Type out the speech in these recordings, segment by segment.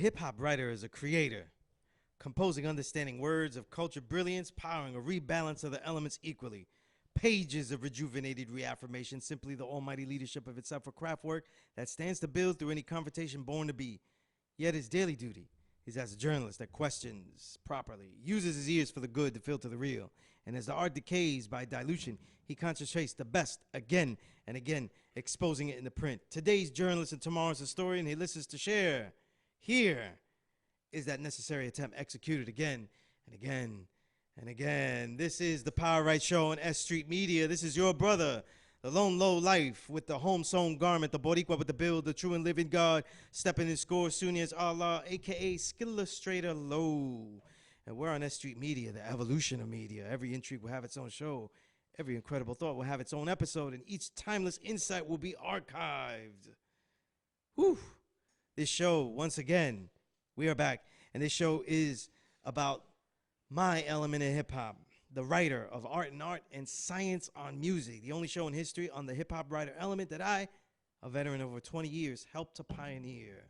hip-hop writer is a creator, composing understanding words of culture brilliance, powering a rebalance of the elements equally. Pages of rejuvenated reaffirmation, simply the almighty leadership of itself for craft work that stands to build through any confrontation born to be. Yet his daily duty is as a journalist that questions properly, uses his ears for the good to filter the real. And as the art decays by dilution, he concentrates the best again and again, exposing it in the print. Today's journalist and tomorrow's historian, he listens to share. Here is that necessary attempt executed again and again and again. This is the Power Right Show on S.STREET Media. This is your brother, the lone low life with the home-sewn garment, the Boricua with the build, the true and living God, stepping in score, Sunni as Allah, a.k.a. Skillustrator Low. And we're on S.STREET Media, the evolution of media. Every intrigue will have its own show. Every incredible thought will have its own episode, and each timeless insight will be archived. Whew. This show, once again, we are back, and this show is about my element in hip-hop, the writer of art and science on music, the only show in history on the hip-hop writer element that I, a veteran of over 20 years, helped to pioneer,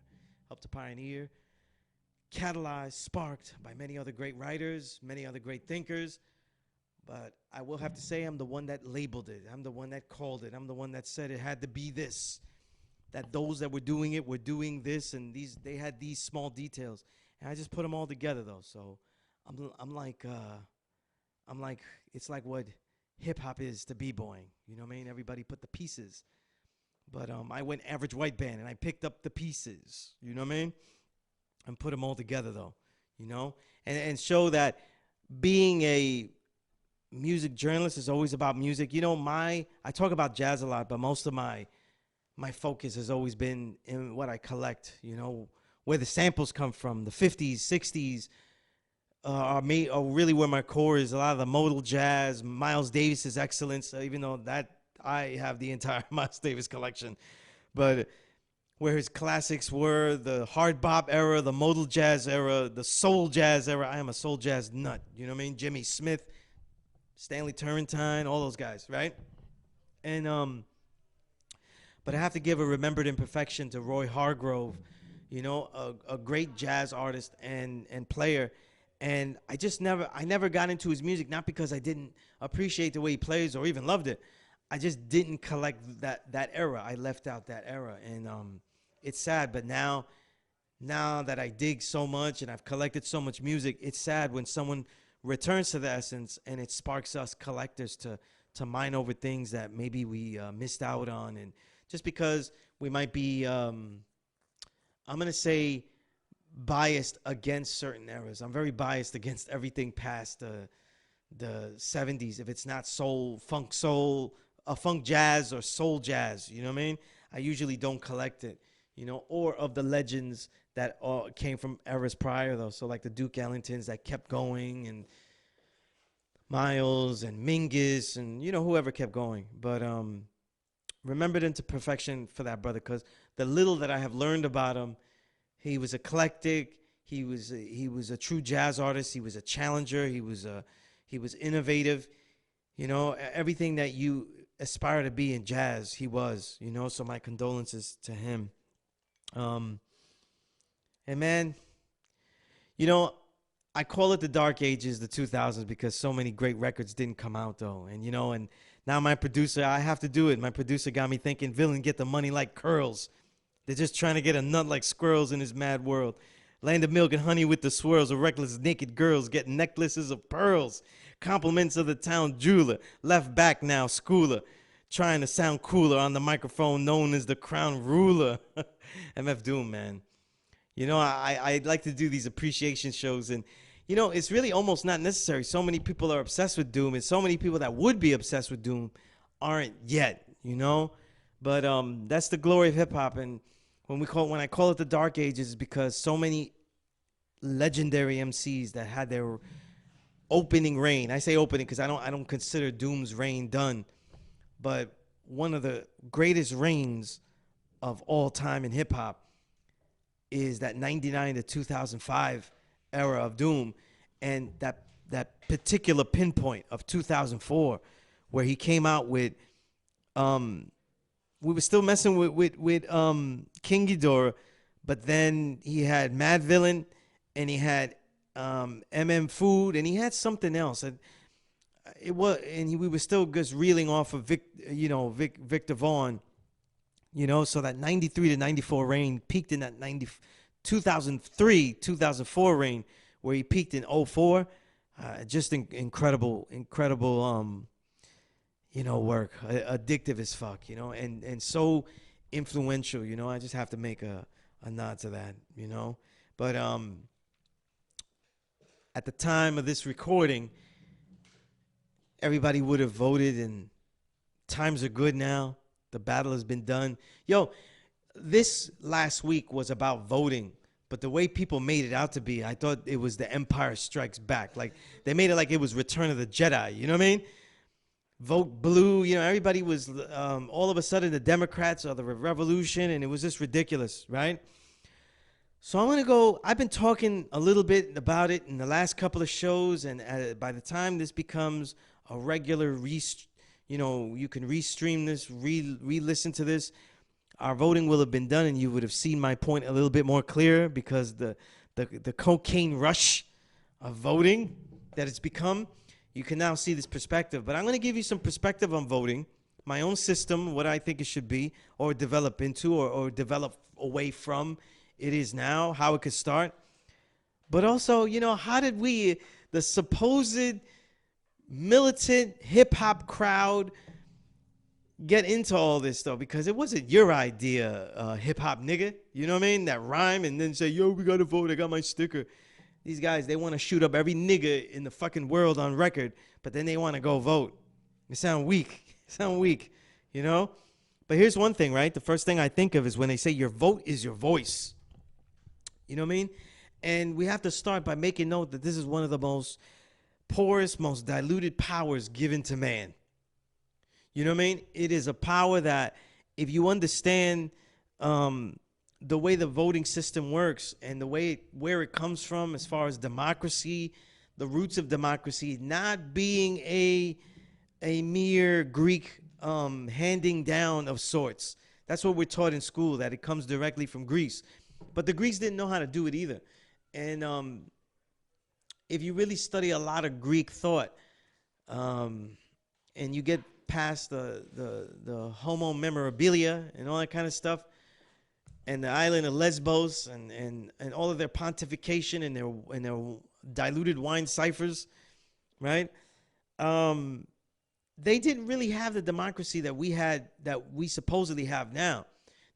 catalyzed, sparked by many other great writers, many other great thinkers. But I will have to say I'm the one that labeled it. I'm the one that called it. I'm the one that said it had to be this, that those that were doing it were doing this, and they had these small details. And I just put them all together, though. So I'm like, it's like what hip-hop is to b-boying. You know what I mean? Everybody put the pieces. But I went average white band, and I picked up the pieces. You know what I mean? And put them all together, though. You know? And show that being a music journalist is always about music. You know, I talk about jazz a lot, but most of my focus has always been in what I collect, you know, where the samples come from. The 50s, 60s are really where my core is. A lot of the modal jazz, Miles Davis's excellence, even though that I have the entire Miles Davis collection. But where his classics were, the hard bop era, the modal jazz era, the soul jazz era. I am a soul jazz nut, you know what I mean? Jimmy Smith, Stanley Turrentine, all those guys, right? And but I have to give a remembered imperfection to Roy Hargrove, you know, a great jazz artist and player. And I never got into his music, not because I didn't appreciate the way he plays or even loved it. I just didn't collect that era. I left out that era, and it's sad. But now that I dig so much and I've collected so much music, it's sad when someone returns to the essence and it sparks us collectors to mine over things that maybe we missed out on. And just because we might be, I'm going to say, biased against certain eras. I'm very biased against everything past the 70s. If it's not soul, funk jazz or soul jazz, you know what I mean? I usually don't collect it, you know, or of the legends that came from eras prior, though. So like the Duke Ellingtons that kept going, and Miles and Mingus and, you know, whoever kept going. But remembered into perfection for that brother, because the little that I have learned about him, he was eclectic. He was a true jazz artist. He was a challenger. He was innovative. You know, everything that you aspire to be in jazz, he was. You know, so my condolences to him. And man, you know, I call it the dark ages, the 2000s, because so many great records didn't come out, though. And, you know, and now my producer, I have to do it. My producer got me thinking, villain, get the money like curls. They're just trying to get a nut like squirrels in this mad world. Land of milk and honey with the swirls of reckless naked girls get necklaces of pearls. Compliments of the town jeweler. Left back now, schooler. Trying to sound cooler on the microphone known as the crown ruler. MF Doom, man. You know, I like to do these appreciation shows, and, you know, it's really almost not necessary. So many people are obsessed with Doom, and so many people that would be obsessed with Doom aren't yet, you know? But that's the glory of hip-hop, and when I call it the dark ages, is because so many legendary MCs that had their opening reign. I say opening because I don't consider Doom's reign done, but one of the greatest reigns of all time in hip-hop is that 99 to 2005 era of Doom, and that particular pinpoint of 2004 where he came out with we were still messing with King Ghidorah, but then he had Mad Villain, and he had MM Food, and he had something else. And we were still just reeling off of Victor Vaughn, so that 93 to 94 reign peaked in that 2003, 2004 reign, where he peaked in '04. Just incredible work, addictive as fuck, and so influential, I just have to make a nod to that, but at the time of this recording, everybody would have voted, and times are good now. The battle has been done. Yo, this last week was about voting, but the way people made it out to be, I thought it was The Empire Strikes Back. Like, they made it like it was Return of the Jedi, you know what I mean? Vote blue, everybody was, all of a sudden, the Democrats are the revolution, and it was just ridiculous, right? So I'm going to go, I've been talking a little bit about it in the last couple of shows, and by the time this becomes a regular, you can restream this, re-listen to this, our voting will have been done, and you would have seen my point a little bit more clear, because the cocaine rush of voting that it's become, you can now see this perspective. But I'm going to give you some perspective on voting, my own system, what I think it should be, or develop into, or develop away from it is now, how it could start. But also, how did we, the supposed militant hip-hop crowd, get into all this stuff? Because it wasn't your idea, hip-hop nigga. You know what I mean? That rhyme, and then say, yo, we got to vote. I got my sticker. These guys, they want to shoot up every nigga in the fucking world on record, but then they want to go vote. They sound weak. But here's one thing, right? The first thing I think of is when they say your vote is your voice. You know what I mean? And we have to start by making note that this is one of the most poorest, most diluted powers given to man. You know what I mean? It is a power that, if you understand the way the voting system works and the way where it comes from as far as democracy, the roots of democracy, not being a mere Greek handing down of sorts. That's what we're taught in school, that it comes directly from Greece. But the Greeks didn't know how to do it either. And if you really study a lot of Greek thought, and you get past the homo memorabilia and all that kind of stuff, and the island of Lesbos and all of their pontification and their diluted wine ciphers, right? They didn't really have the democracy that we supposedly have now.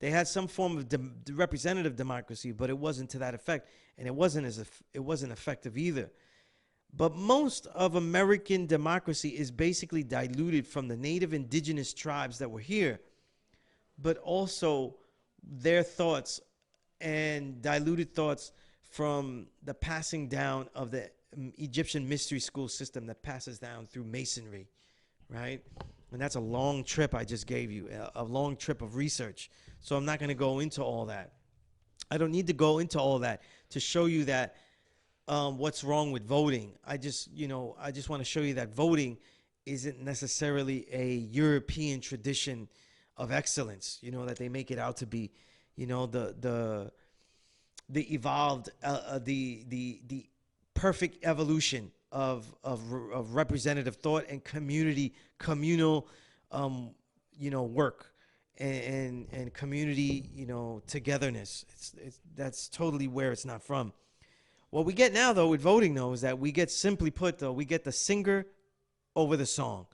They had some form of representative democracy, but it wasn't to that effect, and it wasn't effective either. But most of American democracy is basically diluted from the native indigenous tribes that were here, but also their thoughts and diluted thoughts from the passing down of the Egyptian mystery school system that passes down through masonry, right? And that's a long trip I just gave you, a long trip of research. So I'm not going to go into all that. I don't need to go into all that to show you that what's wrong with voting. I just want to show you that voting isn't necessarily a European tradition of excellence, that they make it out to be, the evolved, the perfect evolution of representative thought and communal, work and community, togetherness. That's totally where it's not from. What we get now, though, with voting, though, is that we get, simply put, though, we get the singer over the song,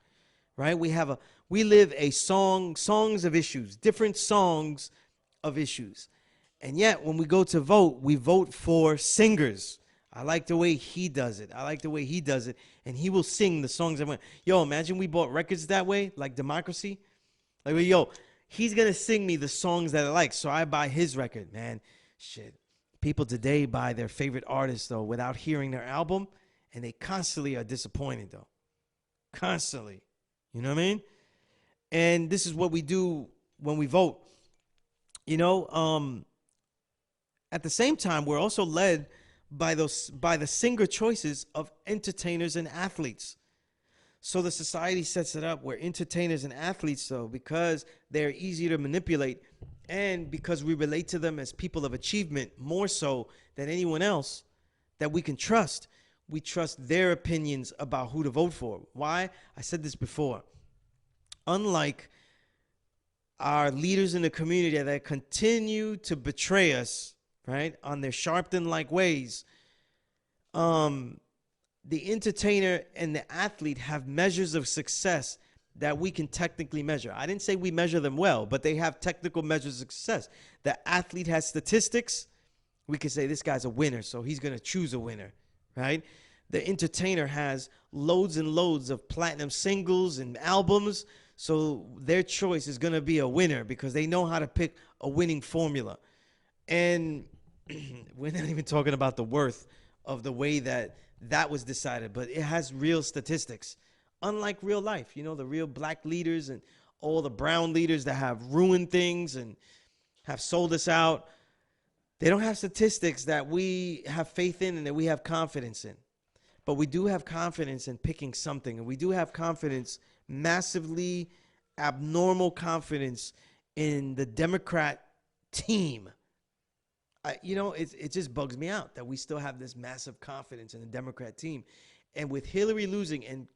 right? We live a songs of issues, different songs of issues. And yet, when we go to vote, we vote for singers. I like the way he does it. And he will sing the songs. Yo, imagine we bought records that way, like Democracy. Like, yo, he's going to sing me the songs that I like, so I buy his record, man. Shit. People today buy their favorite artists, though, without hearing their album, and they constantly are disappointed, though. Constantly. You know what I mean? And this is what we do when we vote. At the same time, we're also led by the singer choices of entertainers and athletes. So the society sets it up where entertainers and athletes, though, because they're easier to manipulate And because we relate to them as people of achievement more so than anyone else that we can trust, we trust their opinions about who to vote for. Why? I said this before. Unlike our leaders in the community that continue to betray us, right, on their Sharpton-like ways, the entertainer and the athlete have measures of success that we can technically measure. I didn't say we measure them well, but they have technical measures of success. The athlete has statistics. We could say this guy's a winner, so he's going to choose a winner, right? The entertainer has loads and loads of platinum singles and albums, so their choice is going to be a winner because they know how to pick a winning formula. And we're not even talking about the worth of the way that was decided, but it has real statistics. Unlike real life, you know, the real black leaders and all the brown leaders that have ruined things and have sold us out, they don't have statistics that we have faith in and that we have confidence in. But we do have confidence in picking something, and we do have confidence, massively abnormal confidence in the Democrat team. It just bugs me out that we still have this massive confidence in the Democrat team. And with Hillary losing and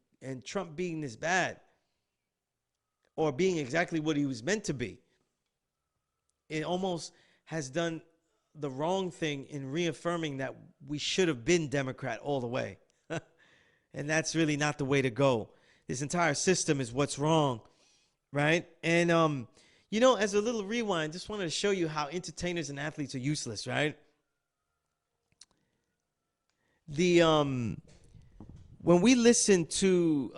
Trump being this bad, or being exactly what he was meant to be, it almost has done the wrong thing in reaffirming that we should have been Democrat all the way. And that's really not the way to go. This entire system is what's wrong, right? And, as a little rewind, just wanted to show you how entertainers and athletes are useless, right? When we listen to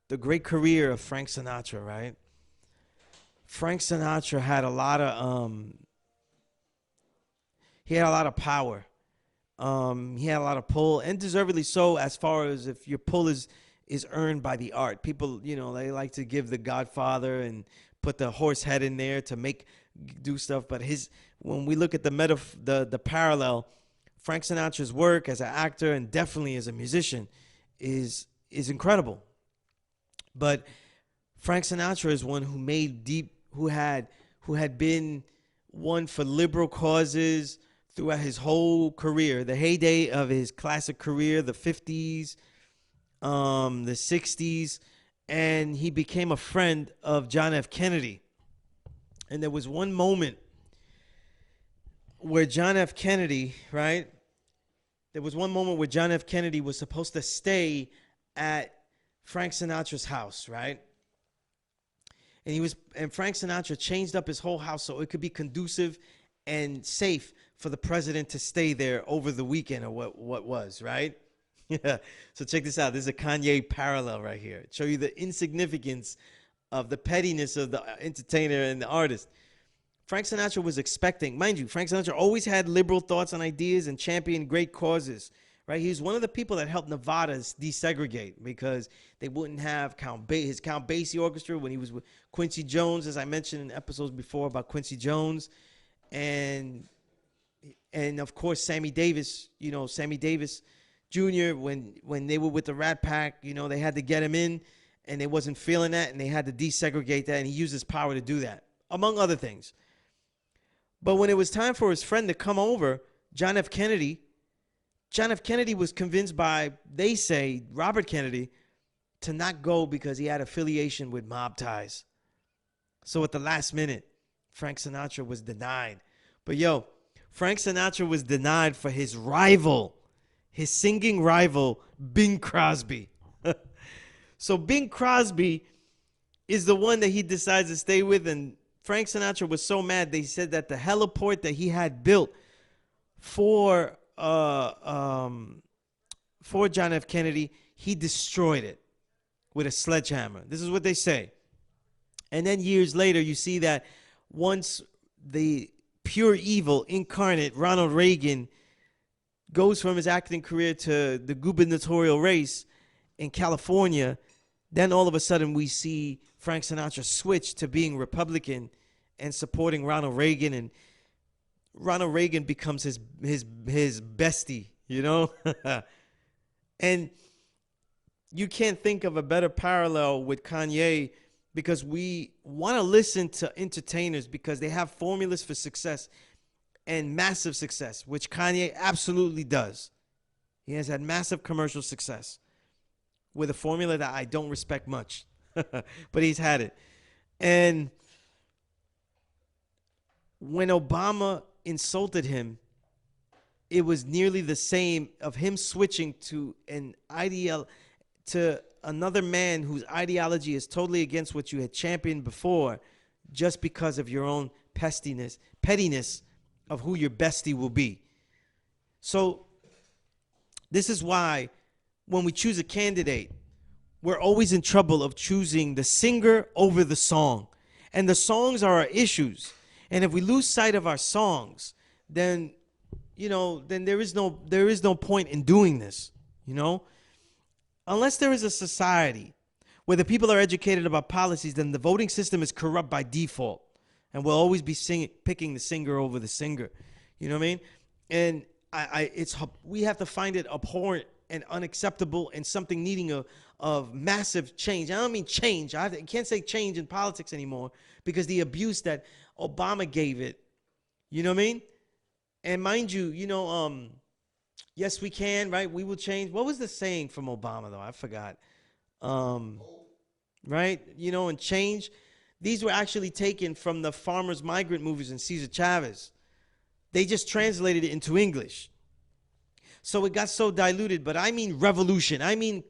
the great career of Frank Sinatra, right? Frank Sinatra had a lot of power. He had a lot of pull, and deservedly so, as far as if your pull is earned by the art. People, they like to give The Godfather and put the horse head in there to do stuff. But when we look at the parallel, Frank Sinatra's work as an actor and definitely as a musician is incredible. But Frank Sinatra is one who had been one for liberal causes throughout his whole career. The heyday of his classic career, the 50s, the 60s, and he became a friend of John F. Kennedy. And there was one moment where John F. Kennedy, right? There was one moment where John F. Kennedy was supposed to stay at Frank Sinatra's house, right? And Frank Sinatra changed up his whole house so it could be conducive and safe for the president to stay there over the weekend, or what was, right? Yeah. So check this out. This is a Kanye parallel right here. Show you the insignificance of the pettiness of the entertainer and the artist. Frank Sinatra was expecting, mind you, Frank Sinatra always had liberal thoughts and ideas and championed great causes, right? He was one of the people that helped Nevada desegregate because they wouldn't have his Count Basie Orchestra when he was with Quincy Jones, as I mentioned in episodes before about Quincy Jones. And of course, Sammy Davis Jr., when they were with the Rat Pack, they had to get him in, and they wasn't feeling that, and they had to desegregate that, and he used his power to do that, among other things. But when it was time for his friend to come over, John F. Kennedy was convinced by, they say, Robert Kennedy, to not go because he had affiliation with mob ties. So at the last minute, Frank Sinatra was denied. But Frank Sinatra was denied for his rival, his singing rival, Bing Crosby. So Bing Crosby is the one that he decides to stay with, and Frank Sinatra was so mad, they said that the heliport that he had built for John F. Kennedy, he destroyed it with a sledgehammer. This is what they say. And then years later, you see that once the pure evil incarnate Ronald Reagan goes from his acting career to the gubernatorial race in California, then all of a sudden we see Frank Sinatra switch to being Republican and supporting Ronald Reagan, and Ronald Reagan becomes his bestie, And you can't think of a better parallel with Kanye because we want to listen to entertainers because they have formulas for success and massive success, which Kanye absolutely does. He has had massive commercial success with a formula that I don't respect much, but he's had it. And when Obama insulted him, it was nearly the same of him switching to to another man whose ideology is totally against what you had championed before, just because of your own pettiness of who your bestie will be. So this is why when we choose a candidate, we're always in trouble of choosing the singer over the song. And the songs are our issues. And if we lose sight of our songs, then then there is no point in doing this, Unless there is a society where the people are educated about policies, then the voting system is corrupt by default. And we'll always be picking the singer over the singer. You know what I mean? And we have to find it abhorrent and unacceptable and something needing of massive change. I don't mean change. I can't say change in politics anymore because the abuse that Obama gave it, you know what I mean? And mind you, yes, we can, right? We will change. What was the saying from Obama, though? I forgot. Right? And change. These were actually taken from the farmers' migrant movies and Cesar Chavez. They just translated it into English. So it got so diluted, but I mean revolution. I mean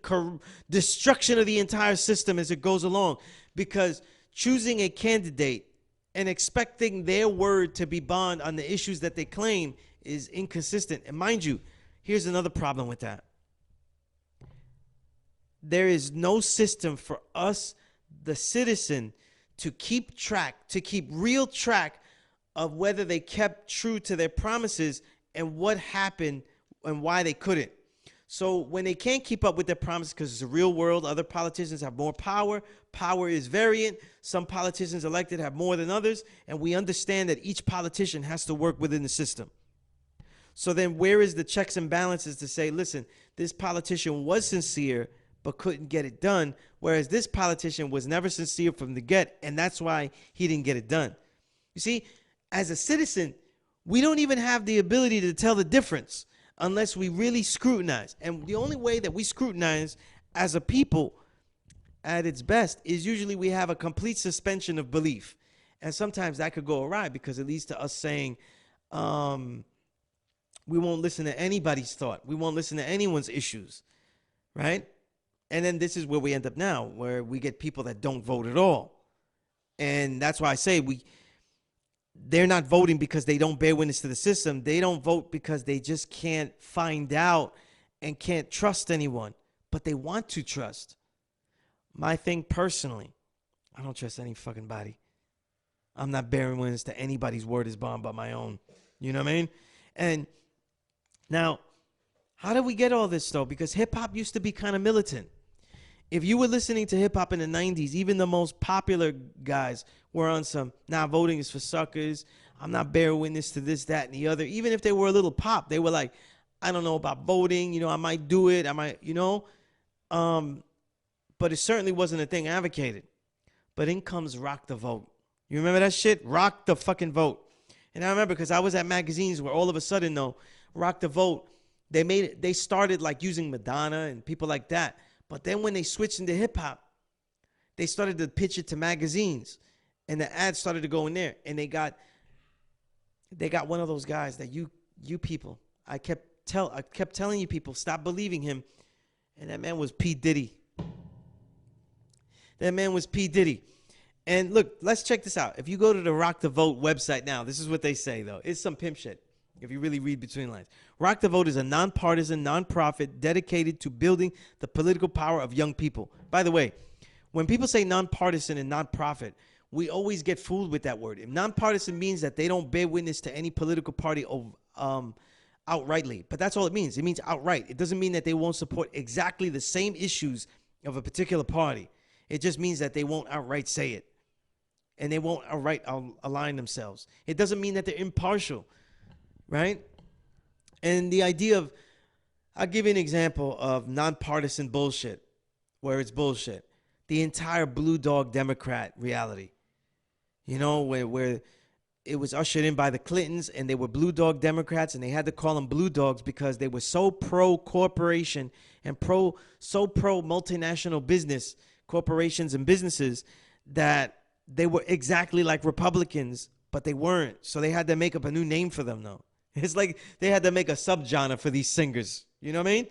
destruction of the entire system as it goes along. Because choosing a candidate and expecting their word to be bond on the issues that they claim is inconsistent. And mind you, here's another problem with that. There is no system for us, the citizen, to keep real track of whether they kept true to their promises and what happened and why they couldn't. So when they can't keep up with their promises because it's a real world, other politicians have more power. Power is variant. Some politicians elected have more than others, and we understand that each politician has to work within the system. So then where is the checks and balances to say, listen, this politician was sincere but couldn't get it done, whereas this politician was never sincere from the get, and that's why he didn't get it done. You see, as a citizen, we don't even have the ability to tell the difference unless we really scrutinize. And the only way that we scrutinize as a people at its best is usually we have a complete suspension of belief. And sometimes that could go awry because it leads to us saying, we won't listen to anybody's thought. We won't listen to anyone's issues, right? And then this is where we end up now, where we get people that don't vote at all. And that's why I say they're not voting because they don't bear witness to the system. They don't vote because they just can't find out and can't trust anyone. But they want to trust. My thing personally, I don't trust any fucking body. I'm not bearing witness to anybody's word is bond but my own. You know what I mean? And now, how did we get all this, though? Because hip-hop used to be kind of militant. If you were listening to hip-hop in the 90s, even the most popular guys were on some, voting is for suckers. I'm not bearing witness to this, that, and the other. Even if they were a little pop, they were like, I don't know about voting. I might do it. I might, But it certainly wasn't a thing advocated. But in comes Rock the Vote. You remember that shit? Rock the fucking vote. And I remember because I was at magazines where all of a sudden, though, Rock the Vote, they started like using Madonna and people like that. But then when they switched into hip hop, they started to pitch it to magazines, and the ads started to go in there. And they got one of those guys that you people, I kept telling you people, stop believing him. And that man was P. Diddy. That man was P. Diddy. And look, let's check this out. If you go to the Rock the Vote website now, this is what they say, though. It's some pimp shit, if you really read between the lines. Rock the Vote is a nonpartisan, nonprofit dedicated to building the political power of young people. By the way, when people say nonpartisan and nonprofit, we always get fooled with that word. If nonpartisan means that they don't bear witness to any political party outrightly. But that's all it means. It means outright. It doesn't mean that they won't support exactly the same issues of a particular party. It just means that they won't outright say it. And they won't outright align themselves. It doesn't mean that they're impartial, right? And the idea of, I'll give you an example of nonpartisan bullshit, where it's bullshit. the entire blue dog Democrat reality. You know, where it was ushered in by the Clintons, and they were blue dog Democrats, and they had to call them blue dogs because they were so pro corporation and so pro multinational business corporations and businesses that they were exactly like Republicans, but they weren't. So they had to make up a new name for them, though. It's like they had to make a subgenre for these singers. You know what I mean?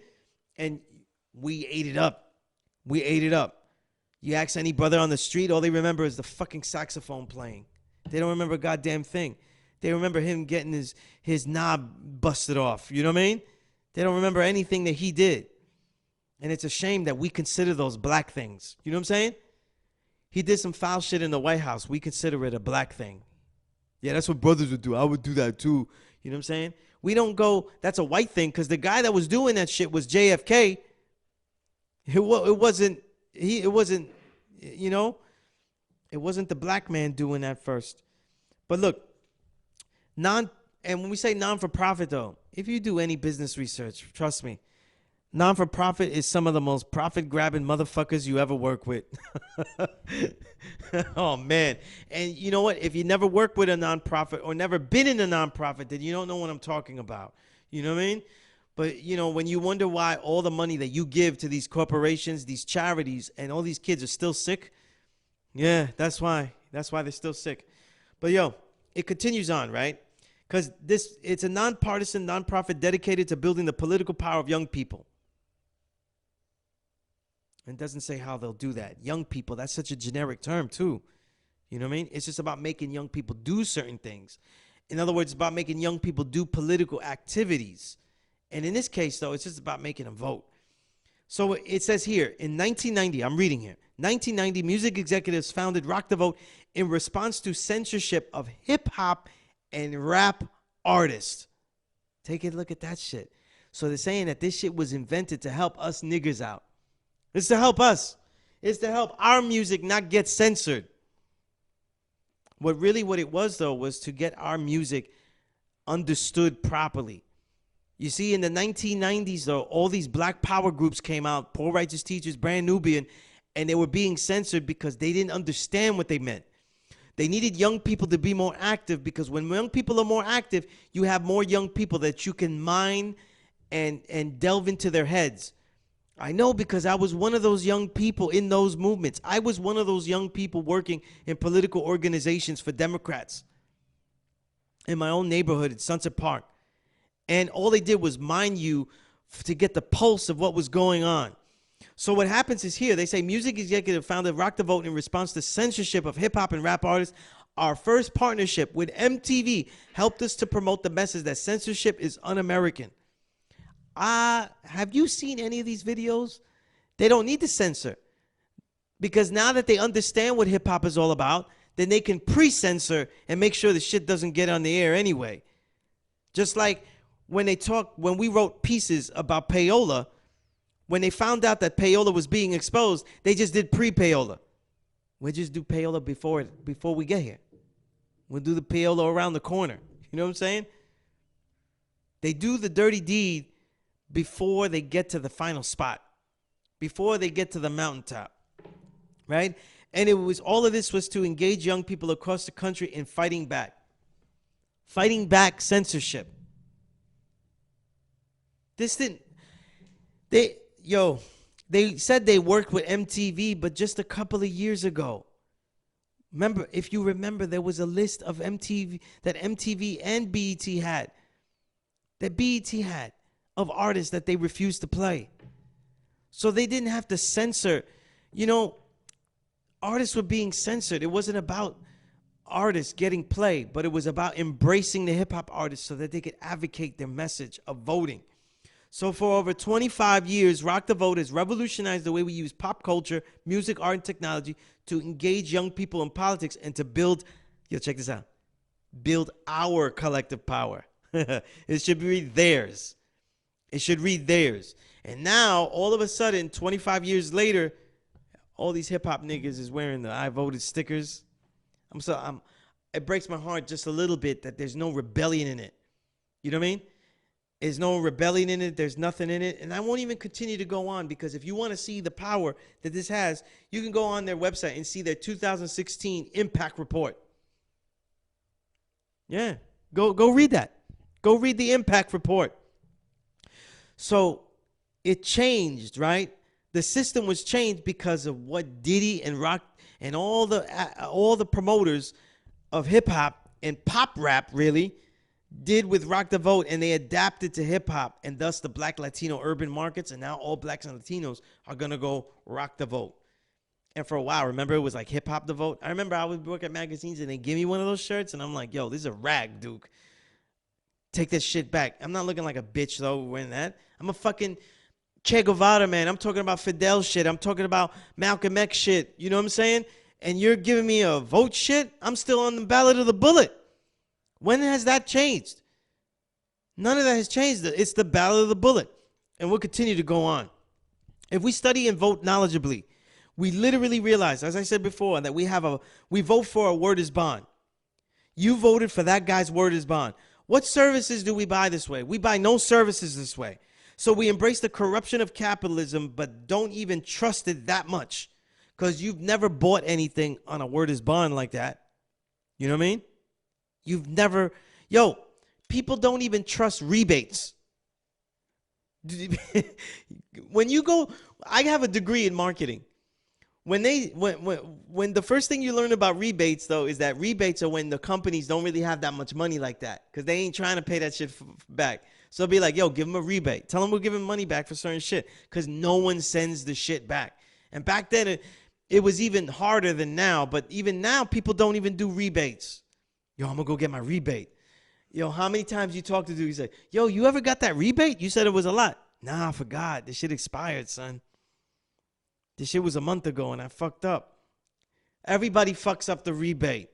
And we ate it up. We ate it up. You ask any brother on the street, all they remember is the fucking saxophone playing. They don't remember a goddamn thing. They remember him getting his knob busted off. You know what I mean? They don't remember anything that he did. And it's a shame that we consider those black things. You know what I'm saying? He did some foul shit in the White House. We consider it a black thing. Yeah, that's what brothers would do. I would do that too. You know what I'm saying? We don't go, that's a white thing, because the guy that was doing that shit was JFK. It wasn't, you know, it wasn't the black man doing that first. But look, and when we say non-for-profit, though, if you do any business research, trust me, non-for-profit is some of the most profit-grabbing motherfuckers you ever work with. Oh, man. And you know what? If you never worked with a nonprofit or never been in a nonprofit, then you don't know what I'm talking about. You know what I mean? But, you know, when you wonder why all the money that you give to these corporations, these charities, and all these kids are still sick, yeah, that's why. That's why they're still sick. But, yo, it continues on, right? Because it's a nonpartisan nonprofit dedicated to building the political power of young people. And it doesn't say how they'll do that. Young people, that's such a generic term, too. You know what I mean? It's just about making young people do certain things. In other words, it's about making young people do political activities. And in this case, though, it's just about making them vote. So it says here, in 1990, I'm reading here, 1990, music executives founded Rock the Vote in response to censorship of hip-hop and rap artists. Take a look at that shit. So they're saying that this shit was invented to help us niggers out. It's to help us. It's to help our music not get censored. What it was, though, was to get our music understood properly. You see, in the 1990s, though, all these black power groups came out, Poor Righteous Teachers, Brand Nubian, and they were being censored because they didn't understand what they meant. They needed young people to be more active, because when young people are more active, you have more young people that you can mine and delve into their heads. I know, because I was one of those young people in those movements. I was one of those young people working in political organizations for Democrats in my own neighborhood at Sunset Park. And all they did was mine you to get the pulse of what was going on. So what happens is here, they say music executive founded Rock the Vote in response to censorship of hip-hop and rap artists. Our first partnership with MTV helped us to promote the message that censorship is un-American. Have you seen any of these videos? They don't need to censor, because now that they understand what hip-hop is all about, then they can pre-censor and make sure the shit doesn't get on the air anyway. Just like when we wrote pieces about payola, when they found out that payola was being exposed, they just did pre-payola. We'll just do payola before we get here. We'll do the payola around the corner. You know what I'm saying? They do the dirty deed before they get to the final spot, before they get to the mountaintop, right? And all of this was to engage young people across the country in fighting back censorship. They said they worked with MTV, but just a couple of years ago. If you remember, there was a list of MTV and BET had, of artists that they refused to play. So they didn't have to censor. You know, artists were being censored. It wasn't about artists getting play, but it was about embracing the hip-hop artists so that they could advocate their message of voting. So for over 25 years, Rock the Vote has revolutionized the way we use pop culture, music, art, and technology to engage young people in politics and to build, check this out, build our collective power. It should read theirs. It should read theirs. And now, all of a sudden, 25 years later, all these hip-hop niggas is wearing the I voted stickers. It breaks my heart just a little bit that there's no rebellion in it. You know what I mean? There's no rebellion in it. There's nothing in it. And I won't even continue to go on, because if you want to see the power that this has, you can go on their website and see their 2016 impact report. Yeah, go read that. Go read the impact report. So it changed, right? The system was changed because of what Diddy and Rock and all the promoters of hip hop and pop rap really did with Rock the Vote, and they adapted to hip hop, and thus the Black Latino urban markets, and now all blacks and Latinos are gonna go rock the vote. And for a while, remember, it was like hip hop the vote. I remember I would work at magazines and they give me one of those shirts, and I'm like, yo, this is a rag, Duke. Take this shit back. I'm not looking like a bitch though wearing that. I'm a fucking Che Guevara, man. I'm talking about Fidel shit. I'm talking about Malcolm X shit. You know what I'm saying? And you're giving me a vote shit? I'm still on the ballot of the bullet. When has that changed? None of that has changed. It's the ballot of the bullet. And we'll continue to go on. If we study and vote knowledgeably, we literally realize, as I said before, that we vote for a word is bond. You voted for that guy's word is bond. What services do we buy this way? We buy no services this way. So we embrace the corruption of capitalism, but don't even trust it that much, because you've never bought anything on a word is bond like that. You know what I mean? You've never, people don't even trust rebates. When you go, I have a degree in marketing. When the first thing you learn about rebates, though, is that rebates are when the companies don't really have that much money like that, because they ain't trying to pay that shit back. So it'll be like, yo, give them a rebate. Tell them we'll give them money back for certain shit, because no one sends the shit back. And back then, it was even harder than now. But even now, people don't even do rebates. Yo, I'm going to go get my rebate. Yo, how many times you talk to dude, you say, yo, you ever got that rebate? You said it was a lot. Nah, I forgot. This shit expired, son. This shit was a month ago, and I fucked up. Everybody fucks up the rebate,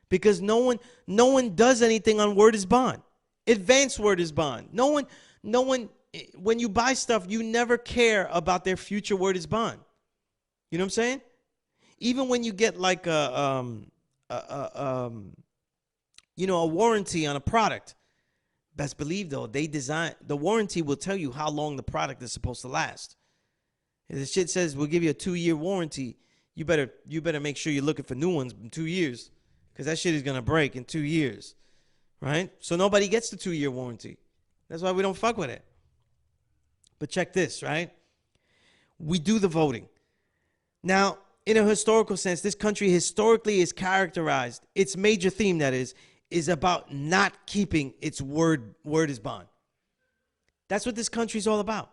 because no one does anything on word is bond. Advanced word is bond. No one, when you buy stuff, you never care about their future word is bond. You know what I'm saying? Even when you get like a warranty on a product, best believe though, the warranty will tell you how long the product is supposed to last. If the shit says we'll give you a 2-year warranty, you better make sure you're looking for new ones in 2 years, because that shit is gonna break in 2 years, right? So nobody gets the 2-year warranty. That's why we don't fuck with it. But check this, right? We do the voting. Now, in a historical sense, this country historically is characterized, its major theme, that is about not keeping its word is bond. That's what this country is all about.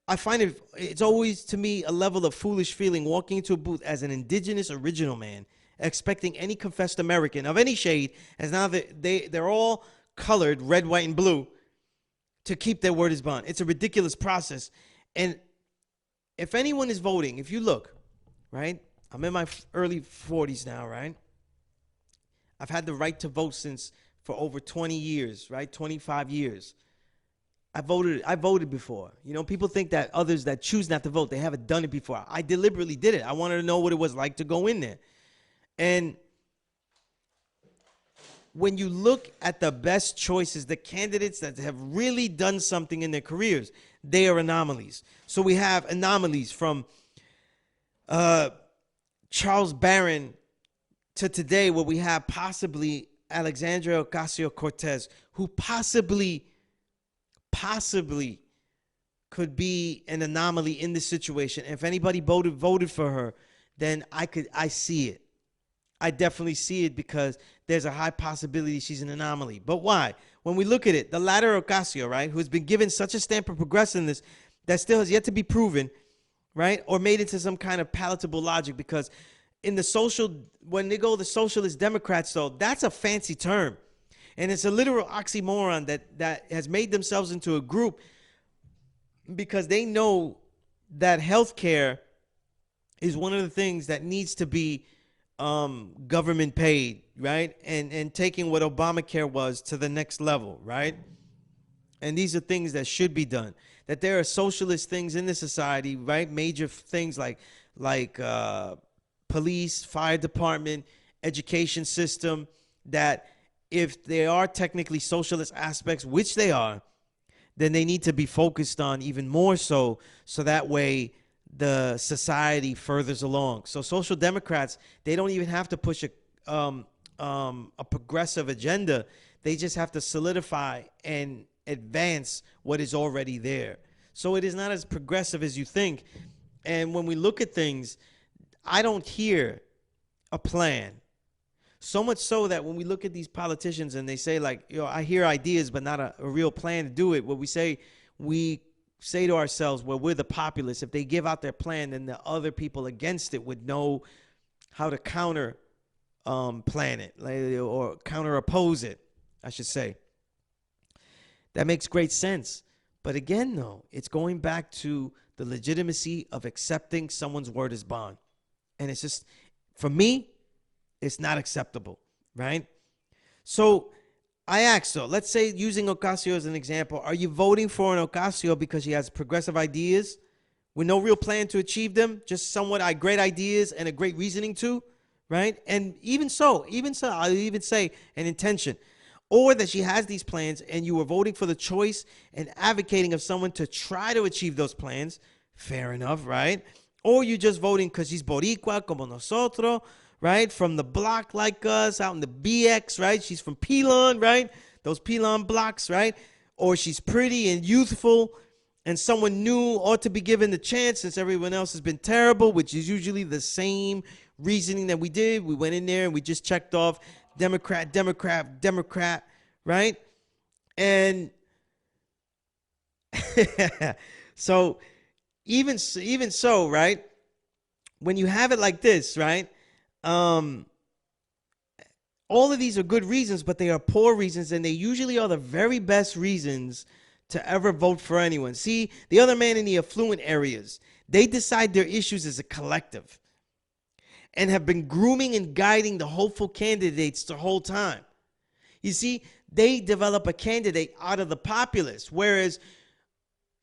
I find it's always, to me, a level of foolish feeling walking into a booth as an indigenous original man, expecting any confessed American of any shade, as now they're all colored red, white, and blue, to keep their word is bond. It's a ridiculous process. And if anyone is voting, if you look, right, I'm in my early 40s now, right? I've had the right to vote for over 20 years, right? 25 years. I voted before. You know, people think that others that choose not to vote, they haven't done it before. I deliberately did it. I wanted to know what it was like to go in there. And when you look at the best choices, the candidates that have really done something in their careers, they are anomalies. So we have anomalies from Charles Barron to today, where we have possibly Alexandria Ocasio-Cortez, who possibly could be an anomaly in this situation. If anybody voted for her, then I see it. I definitely see it, because there's a high possibility she's an anomaly. But why? When we look at it, the latter Ocasio, right, who's been given such a stamp of progressiveness that still has yet to be proven, right, or made into some kind of palatable logic, because in when they go the socialist Democrats, though, that's a fancy term. And it's a literal oxymoron that has made themselves into a group, because they know that healthcare is one of the things that needs to be government paid, right? And taking what Obamacare was to the next level, right? And these are things that should be done. That there are socialist things in the society, right? Major things like police, fire department, education system, that if there are technically socialist aspects, which they are, then they need to be focused on even more so, so that way the society furthers along. So social democrats, they don't even have to push a progressive agenda. They just have to solidify and advance what is already there. So it is not as progressive as you think. And when we look at things, I don't hear a plan. So much so that when we look at these politicians and they say, like, I hear ideas, but not a real plan to do it. What we say to ourselves, well, we're the populace. If they give out their plan, then the other people against it would know how to counter plan it, or counter oppose it, I should say. That makes great sense. But again, though, it's going back to the legitimacy of accepting someone's word as bond. And it's just, for me, it's not acceptable, right? So I asked, though, let's say using Ocasio as an example, are you voting for an Ocasio because she has progressive ideas with no real plan to achieve them, just somewhat great ideas and a great reasoning too, right? And even so, I'll even say an intention. Or that she has these plans and you are voting for the choice and advocating of someone to try to achieve those plans, fair enough, right? Or you're just voting because she's Boricua, como nosotros, right? From the block like us, out in the BX, right? She's from Pilon, right? Those Pilon blocks, right? Or she's pretty and youthful and someone new ought to be given the chance since everyone else has been terrible, which is usually the same reasoning that we did. We went in there and we just checked off Democrat, right? And so even so, right? When you have it like this, right? All of these are good reasons, but they are poor reasons, and they usually are the very best reasons to ever vote for anyone. See, the other man in the affluent areas, they decide their issues as a collective and have been grooming and guiding the hopeful candidates the whole time. You see, they develop a candidate out of the populace, whereas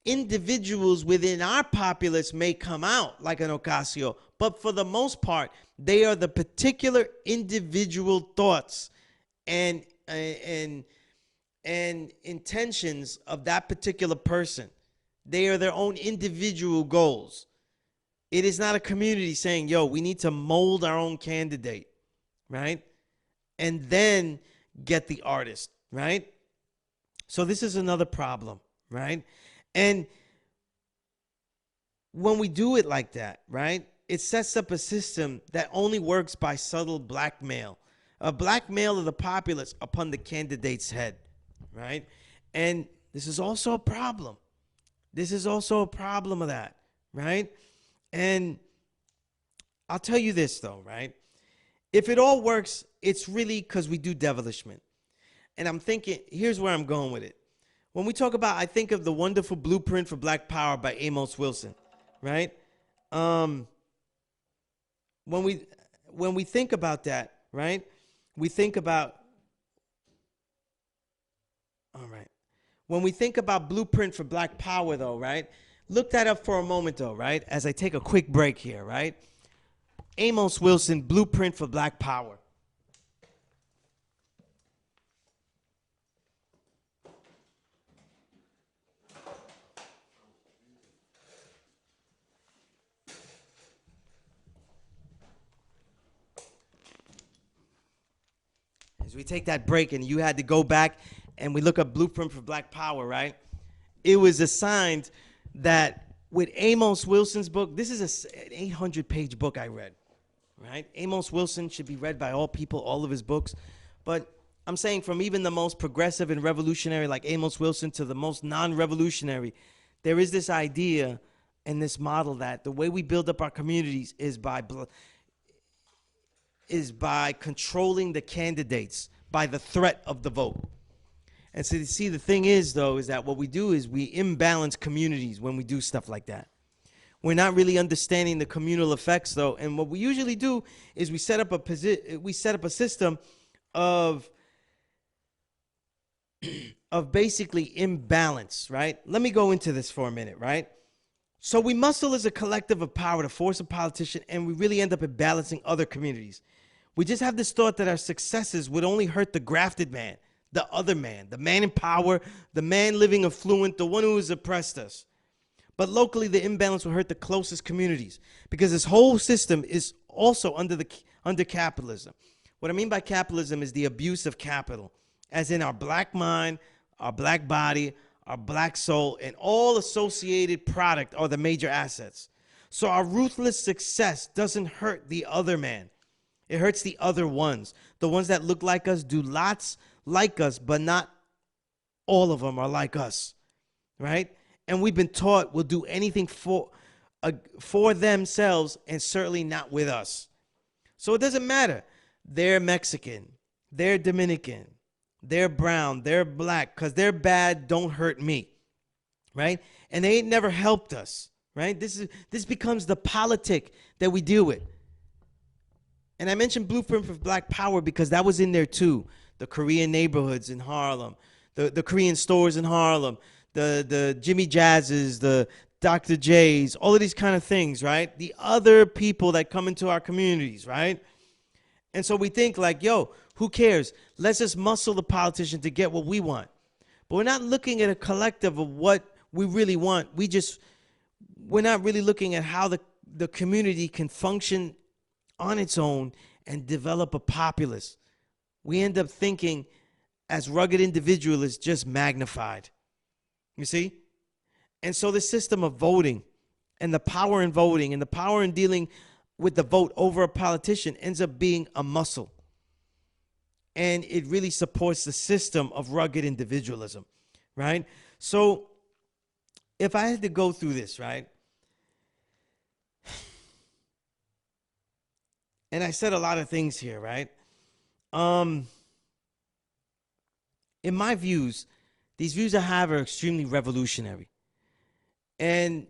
individuals within our populace may come out like an Ocasio, but for the most part, they are the particular individual thoughts and intentions of that particular person. They are their own individual goals. It is not a community saying, yo, we need to mold our own candidate, right? And then get the artist, right? So this is another problem, right? And when we do it like that, right, it sets up a system that only works by subtle blackmail, a blackmail of the populace upon the candidate's head, right? And this is also a problem. This is also a problem of that, right? And I'll tell you this, though, right? If it all works, it's really because we do devilishment. And I'm thinking, here's where I'm going with it. When we talk about, I think of the wonderful Blueprint for Black Power by Amos Wilson, right? When we think about that, right? We think about, all right. When we think about Blueprint for Black Power, though, right? Look that up for a moment, though, right? As I take a quick break here, right? Amos Wilson, Blueprint for Black Power. As we take that break and you had to go back and we look up Blueprint for Black Power, right? It was assigned that with Amos Wilson's book, this is an 800-page book I read, right? Amos Wilson should be read by all people, all of his books. But I'm saying from even the most progressive and revolutionary like Amos Wilson to the most non-revolutionary, there is this idea and this model that the way we build up our communities is by controlling the candidates, by the threat of the vote. And so, you see, the thing is, though, is that what we do is we imbalance communities when we do stuff like that. We're not really understanding the communal effects, though. And what we usually do is we set up a system of basically imbalance, right? Let me go into this for a minute, right? So we muscle as a collective of power to force a politician, and we really end up imbalancing other communities. We just have this thought that our successes would only hurt the grafted man, the other man, the man in power, the man living affluent, the one who has oppressed us. But locally, the imbalance will hurt the closest communities because this whole system is also under capitalism. What I mean by capitalism is the abuse of capital, as in our black mind, our black body, our black soul, and all associated product are the major assets. So our ruthless success doesn't hurt the other man. It hurts the other ones. The ones that look like us, do lots like us, but not all of them are like us, right? And we've been taught we'll do anything for themselves and certainly not with us. So it doesn't matter. They're Mexican. They're Dominican. They're brown. They're black. Because they're bad don't hurt me, right? And they ain't never helped us, right? This becomes the politic that we deal with. And I mentioned Blueprint for Black Power because that was in there too. The Korean neighborhoods in Harlem, the Korean stores in Harlem, the Jimmy Jazzes, the Dr. J's, all of these kind of things, right? The other people that come into our communities, right? And so we think like, yo, who cares? Let's just muscle the politician to get what we want. But we're not looking at a collective of what we really want. We're not really looking at how the community can function on its own and develop a populace. We end up thinking as rugged individualists just magnified. You see? And so the system of voting and the power in voting and the power in dealing with the vote over a politician ends up being a muscle. And it really supports the system of rugged individualism, right? So if I had to go through this, right? And I said a lot of things here, right? In my views, these views I have are extremely revolutionary. And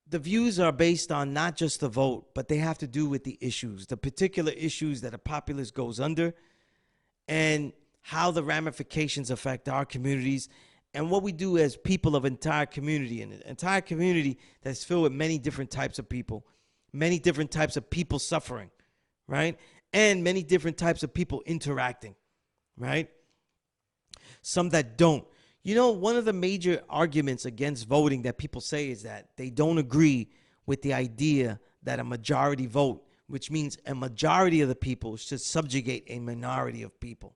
the views are based on not just the vote, but they have to do with the issues, the particular issues that a populace goes under, and how the ramifications affect our communities and what we do as people of entire community, and an entire community that's filled with many different types of people, many different types of people suffering, right? And many different types of people interacting, right? Some that don't. You know, one of the major arguments against voting that people say is that they don't agree with the idea that a majority vote, which means a majority of the people should subjugate a minority of people.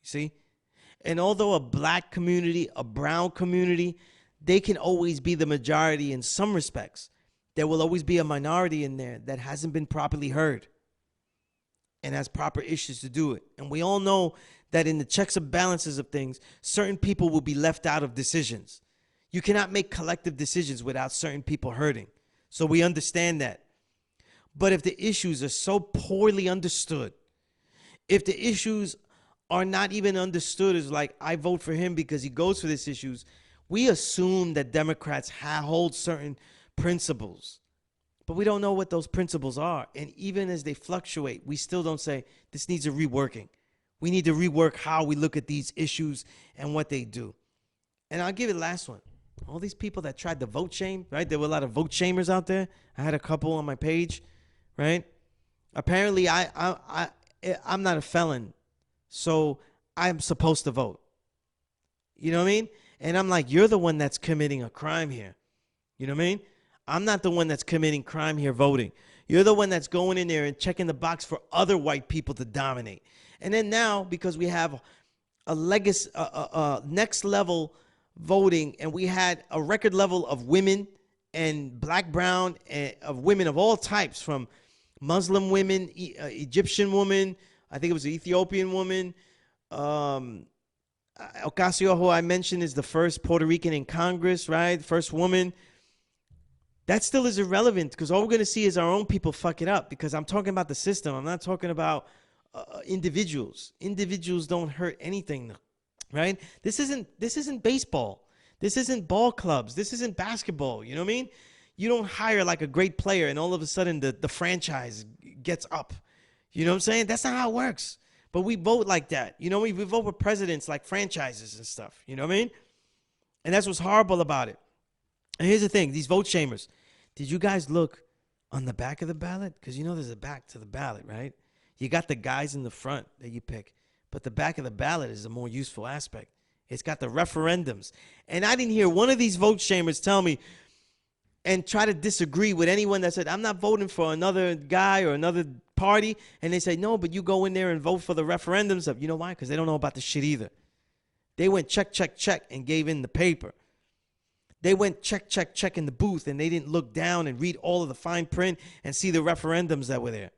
You see? And although a black community, a brown community, they can always be the majority in some respects, there will always be a minority in there that hasn't been properly heard and has proper issues to do it. And we all know that in the checks and balances of things, certain people will be left out of decisions. You cannot make collective decisions without certain people hurting. So we understand that. But if the issues are so poorly understood, if the issues are not even understood as like, I vote for him because he goes for these issues, we assume that Democrats hold certain principles. But we don't know what those principles are. And even as they fluctuate, we still don't say, this needs a reworking. We need to rework how we look at these issues and what they do. And I'll give you the last one. All these people that tried to vote shame, right? There were a lot of vote shamers out there. I had a couple on my page, right? Apparently, I'm not a felon, so I'm supposed to vote. You know what I mean? And I'm like, you're the one that's committing a crime here. You know what I mean? I'm not the one that's committing crime here voting. You're the one that's going in there and checking the box for other white people to dominate. And then now, because we have a legacy, next level voting, and we had a record level of women and black, brown, of women of all types, from Muslim women, Egyptian women, I think it was an Ethiopian woman. Ocasio, who I mentioned, is the first Puerto Rican in Congress, right? First woman. That still is irrelevant because all we're going to see is our own people fuck it up, because I'm talking about the system. I'm not talking about individuals. Individuals don't hurt anything, right? This isn't baseball. This isn't ball clubs. This isn't basketball. You know what I mean? You don't hire like a great player and all of a sudden the franchise gets up. You know what I'm saying? That's not how it works. But we vote like that. You know, we vote for presidents like franchises and stuff. You know what I mean? And that's what's horrible about it. And here's the thing. These vote shamers. Did you guys look on the back of the ballot? Because you know there's a back to the ballot, right? You got the guys in the front that you pick, but the back of the ballot is a more useful aspect. It's got the referendums. And I didn't hear one of these vote shamers tell me and try to disagree with anyone that said, I'm not voting for another guy or another party. And they say, no, but you go in there and vote for the referendums. You know why? Because they don't know about the shit either. They went check, check, check and gave in the paper. They went check, check, check in the booth, and they didn't look down and read all of the fine print and see the referendums that were there.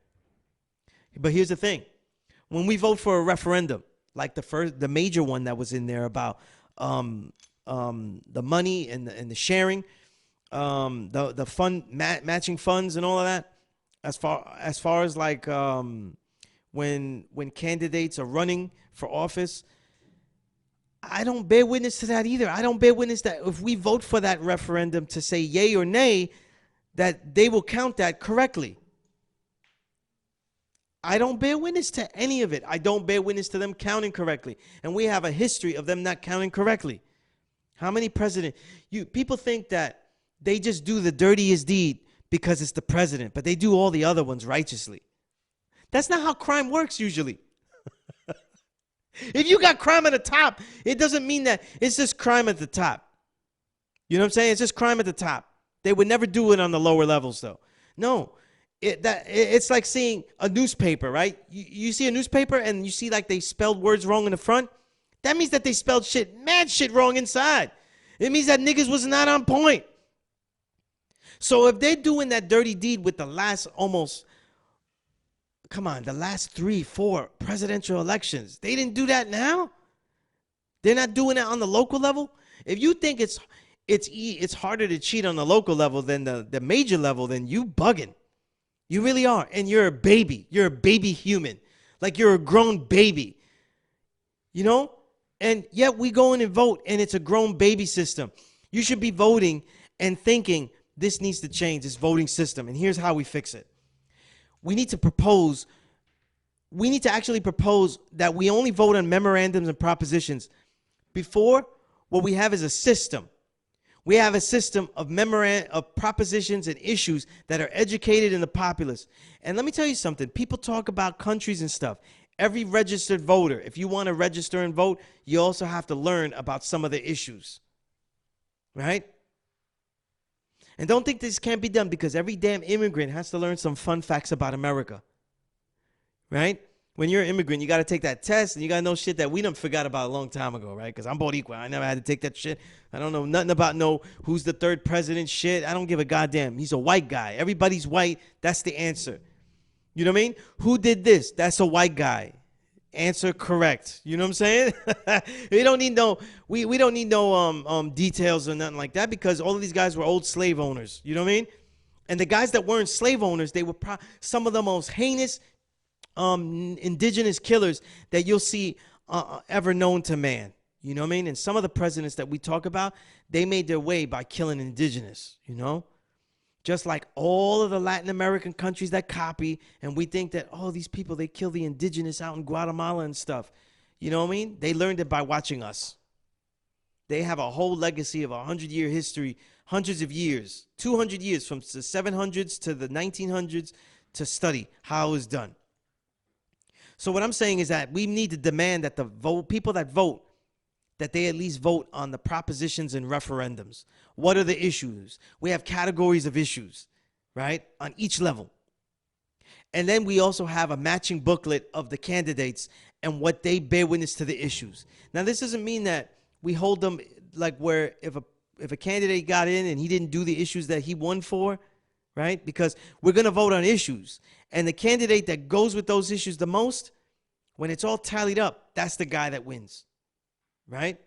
But here's the thing. When we vote for a referendum, like the major one that was in there about the money and the sharing, the fund matching funds and all of that, as far as like when candidates are running for office, I don't bear witness to that either. I don't bear witness that if we vote for that referendum to say yay or nay, that they will count that correctly. I don't bear witness to any of it. I don't bear witness to them counting correctly. And we have a history of them not counting correctly. How many presidents? People think that they just do the dirtiest deed because it's the president, but they do all the other ones righteously. That's not how crime works usually. If you got crime at the top, it doesn't mean that it's just crime at the top. You know what I'm saying? It's just crime at the top. They would never do it on the lower levels, though. No, it's like seeing a newspaper, right? You see a newspaper and you see like they spelled words wrong in the front. That means that they spelled mad shit wrong inside. It means that niggas was not on point. So if they're doing that dirty deed with the last the last 3, 4 presidential elections, they didn't do that now? They're not doing it on the local level? If you think it's harder to cheat on the local level than the major level, then you bugging. You really are. And you're a baby. You're a baby human. Like you're a grown baby. You know? And yet we go in and vote, and it's a grown baby system. You should be voting and thinking this needs to change, this voting system. And here's how we fix it. We need to actually propose that we only vote on memorandums and propositions. Before, what we have is a system. We have a system of propositions and issues that are educated in the populace. And let me tell you something. People talk about countries and stuff. Every registered voter, if you want to register and vote, you also have to learn about some of the issues. Right? And don't think this can't be done, because every damn immigrant has to learn some fun facts about America. Right? When you're an immigrant, you got to take that test, and you got to know shit that we done forgot about a long time ago, right? Because I'm Boricua. I never had to take that shit. I don't know nothing about who's the third president shit. I don't give a goddamn. He's a white guy. Everybody's white. That's the answer. You know what I mean? Who did this? That's a white guy. Answer correct. You know what I'm saying? we don't need no details or nothing like that, because all of these guys were old slave owners. You know what I mean? And the guys that weren't slave owners, they were some of the most heinous indigenous killers that you'll see ever known to man. You know what I mean? And some of the presidents that we talk about, they made their way by killing indigenous, you know? Just like all of the Latin American countries that copy, and we think that, oh, these people, they kill the indigenous out in Guatemala and stuff. You know what I mean? They learned it by watching us. They have a whole legacy of a 100-year history, hundreds of years, 200 years from the 700s to the 1900s to study how it was done. So what I'm saying is that we need to demand that people that vote, that they at least vote on the propositions and referendums. What are the issues? We have categories of issues, right, on each level. And then we also have a matching booklet of the candidates and what they bear witness to the issues. Now, this doesn't mean that we hold them like where if a candidate got in and he didn't do the issues that he won for, right? Because we're going to vote on issues. And the candidate that goes with those issues the most, when it's all tallied up, that's the guy that wins, right?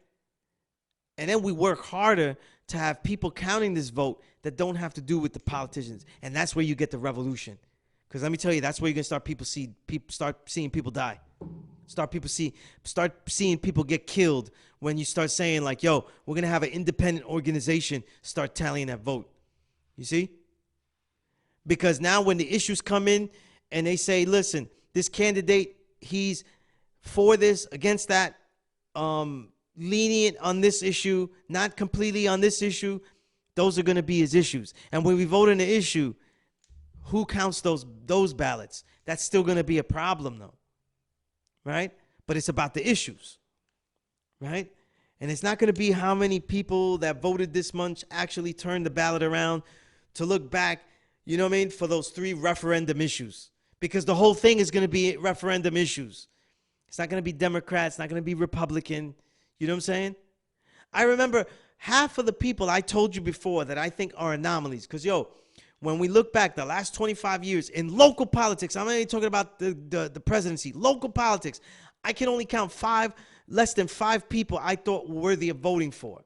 And then we work harder to have people counting this vote that don't have to do with the politicians. And that's where you get the revolution. Because let me tell you, that's where you're going to start seeing people die. Start seeing people get killed when you start saying like, yo, we're going to have an independent organization start tallying that vote. You see? Because now when the issues come in and they say, listen, this candidate, he's for this, against that, lenient on this issue, not completely on this issue, those are going to be his issues. And when we vote on the issue, Who counts those ballots? That's still going to be a problem, though, right? But it's about the issues, right? And it's not going to be how many people that voted this month actually turned the ballot around to look back, you know what I mean, for those 3 referendum issues. Because the whole thing is going to be referendum issues. It's not going to be Democrat. It's not going to be Republican. You know what I'm saying? I remember half of the people I told you before that I think are anomalies. Because, when we look back the last 25 years in local politics, I'm not even talking about the presidency, local politics, I can only count less than 5 people I thought were worthy of voting for.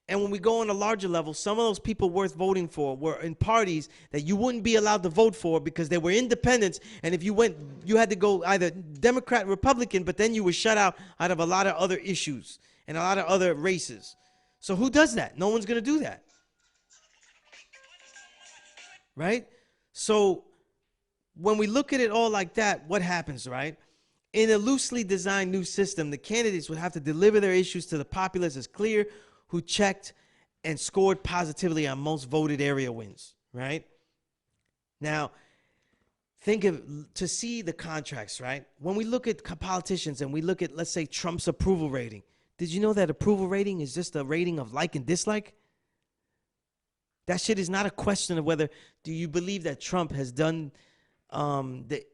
And when we go on a larger level, some of those people worth voting for were in parties that you wouldn't be allowed to vote for because they were independents. And if you went, you had to go either Democrat, Republican, but then you were shut out of a lot of other issues and a lot of other races. So who does that? No one's going to do that. Right? So when we look at it all like that, what happens, right? In a loosely designed new system, the candidates would have to deliver their issues to the populace as clear, who checked and scored positively on most voted area wins, right? Now, to see the contracts, right? When we look at politicians and we look at, let's say, Trump's approval rating, did you know that approval rating is just a rating of like and dislike? That shit is not a question of whether, do you believe that Trump has done, they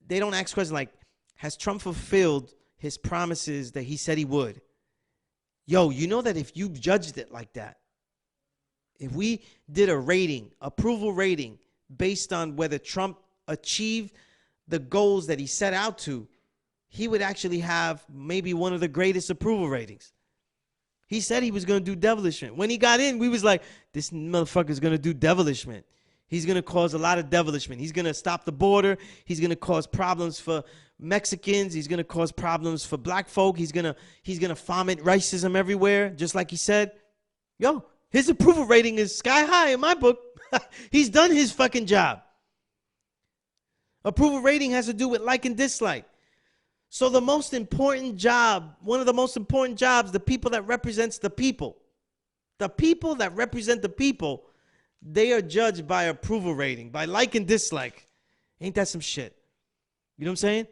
don't ask questions like, has Trump fulfilled his promises that he said he would? You know that if you judged it like that, if we did a rating, approval rating, based on whether Trump achieved the goals that he set out to, he would actually have maybe one of the greatest approval ratings. He said he was going to do devilishment. When he got in, we was like, this motherfucker is going to do devilishment. He's going to cause a lot of devilishment. He's going to stop the border. He's going to cause problems for Mexicans. He's going to cause problems for black folk. He's going to foment racism everywhere, just like he said. His approval rating is sky high in my book. He's done his fucking job. Approval rating has to do with like and dislike. So the most important job, one of the most important jobs, the people that represents the people that represent the people, they are judged by approval rating, by like and dislike. Ain't that some shit? You know what I'm saying?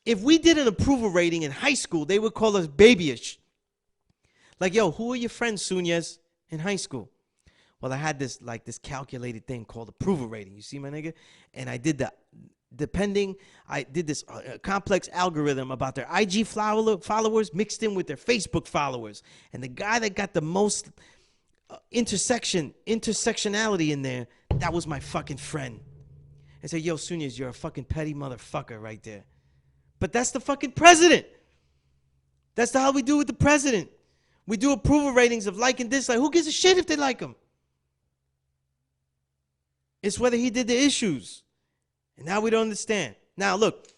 If we did an approval rating in high school, they would call us babyish. Like, who are your friends, Sunyas, in high school? Well, I had this calculated thing called approval rating. You see, my nigga? And I did that. I did this complex algorithm about their IG followers mixed in with their Facebook followers. And the guy that got the most intersectionality in there, that was my fucking friend. And say, Sunyas, you're a fucking petty motherfucker right there. But that's the fucking president. That's how we do with the president. We do approval ratings of like and dislike. Who gives a shit if they like him? It's whether he did the issues. And now we don't understand. Now, look,